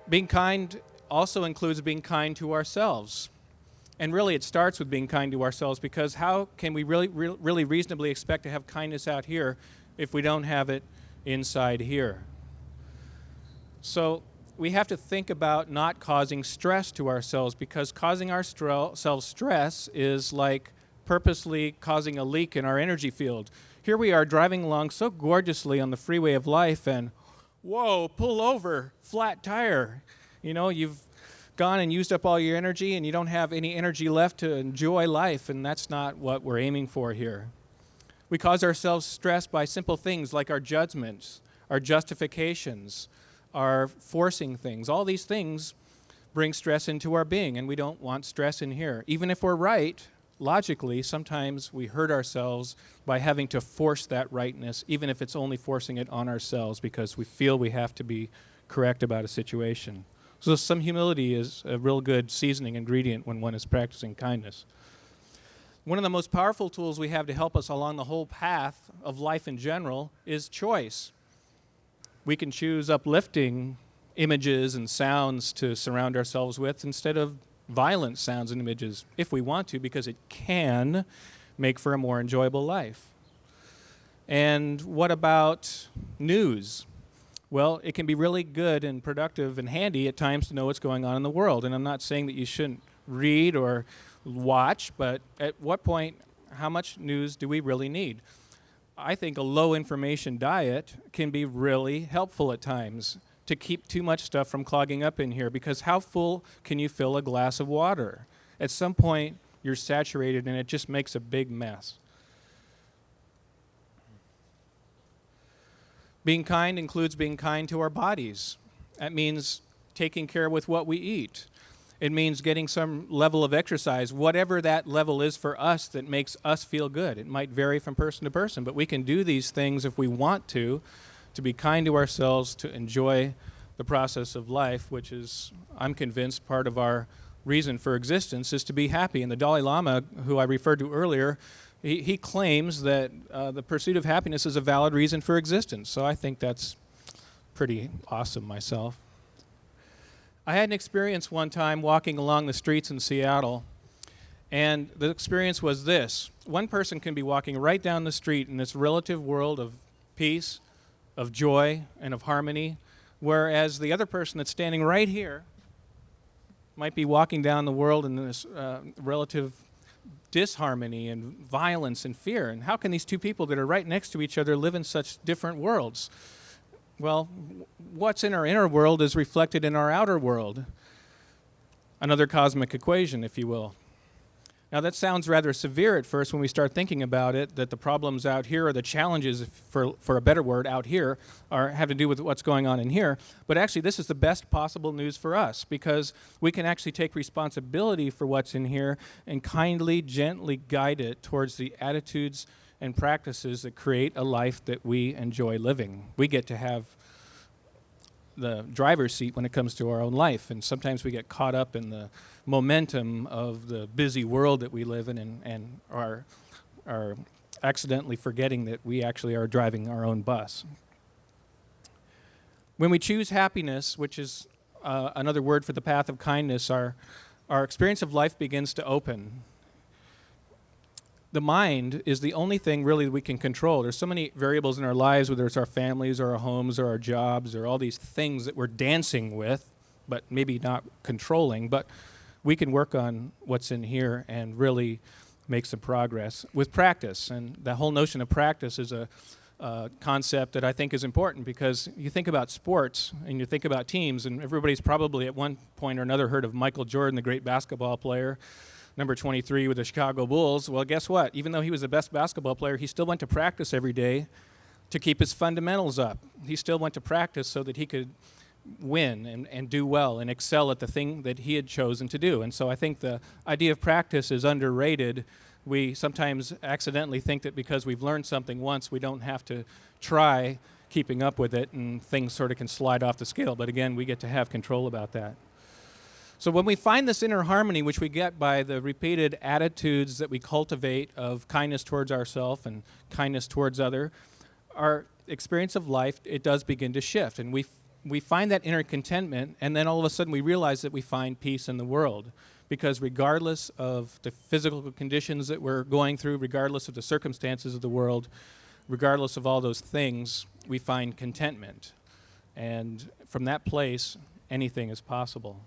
Being kind also includes being kind to ourselves. And really, it starts with being kind to ourselves, because how can we really reasonably expect to have kindness out here if we don't have it inside here? So we have to think about not causing stress to ourselves, because causing ourselves stress is like purposely causing a leak in our energy field. Here we are driving along so gorgeously on the freeway of life, and whoa, pull over, flat tire. You know, you've gone and used up all your energy, and you don't have any energy left to enjoy life, and that's not what we're aiming for here. We cause ourselves stress by simple things like our judgments, our justifications, our forcing things. All these things bring stress into our being, and we don't want stress in here. Even if we're right, logically, sometimes we hurt ourselves by having to force that rightness, even if it's only forcing it on ourselves because we feel we have to be correct about a situation. So some humility is a real good seasoning ingredient when one is practicing kindness. One of the most powerful tools we have to help us along the whole path of life in general is choice. We can choose uplifting images and sounds to surround ourselves with instead of violent sounds and images, if we want to, because it can make for a more enjoyable life. And what about news? Well, it can be really good and productive and handy at times to know what's going on in the world. And I'm not saying that you shouldn't read or watch, but at what point, how much news do we really need? I think a low information diet can be really helpful at times to keep too much stuff from clogging up in here, because how full can you fill a glass of water? At some point, you're saturated and it just makes a big mess. Being kind includes being kind to our bodies. That means taking care with what we eat. It means getting some level of exercise, whatever that level is for us that makes us feel good. It might vary from person to person, but we can do these things if we want to be kind to ourselves, to enjoy the process of life, which is, I'm convinced, part of our reason for existence is to be happy. And the Dalai Lama, who I referred to earlier, he claims that the pursuit of happiness is a valid reason for existence. So I think that's pretty awesome myself. I had an experience one time walking along the streets in Seattle, and the experience was this. One person can be walking right down the street in this relative world of peace, of joy, and of harmony, whereas the other person that's standing right here might be walking down the world in this relative disharmony and violence and fear. And how can these two people that are right next to each other live in such different worlds? Well, what's in our inner world is reflected in our outer world. Another cosmic equation, if you will. Now, that sounds rather severe at first when we start thinking about it, that the problems out here, or the challenges, for a better word, out here, have to do with what's going on in here. But actually, this is the best possible news for us, because we can actually take responsibility for what's in here and kindly, gently guide it towards the attitudes and practices that create a life that we enjoy living. We get to have the driver's seat when it comes to our own life, and sometimes we get caught up in the momentum of the busy world that we live in, and are accidentally forgetting that we actually are driving our own bus. When we choose happiness, which is another word for the path of kindness, our experience of life begins to open. The mind is the only thing really we can control. There's so many variables in our lives, whether it's our families or our homes or our jobs or all these things that we're dancing with, but maybe not controlling. But we can work on what's in here and really make some progress with practice. And the whole notion of practice is a concept that I think is important, because you think about sports and you think about teams, and everybody's probably at one point or another heard of Michael Jordan, the great basketball player, number 23 with the Chicago Bulls. Well, guess what? Even though he was the best basketball player, he still went to practice every day to keep his fundamentals up. He still went to practice so that he could win and do well and excel at the thing that he had chosen to do. And so I think the idea of practice is underrated. We sometimes accidentally think that because we've learned something once, we don't have to try keeping up with it, and things sort of can slide off the scale. But again, we get to have control about that. So when we find this inner harmony, which we get by the repeated attitudes that we cultivate of kindness towards ourselves and kindness towards other, our experience of life, it does begin to shift. And we we find that inner contentment, and then all of a sudden we realize that we find peace in the world. Because regardless of the physical conditions that we're going through, regardless of the circumstances of the world, regardless of all those things, we find contentment. And from that place, anything is possible.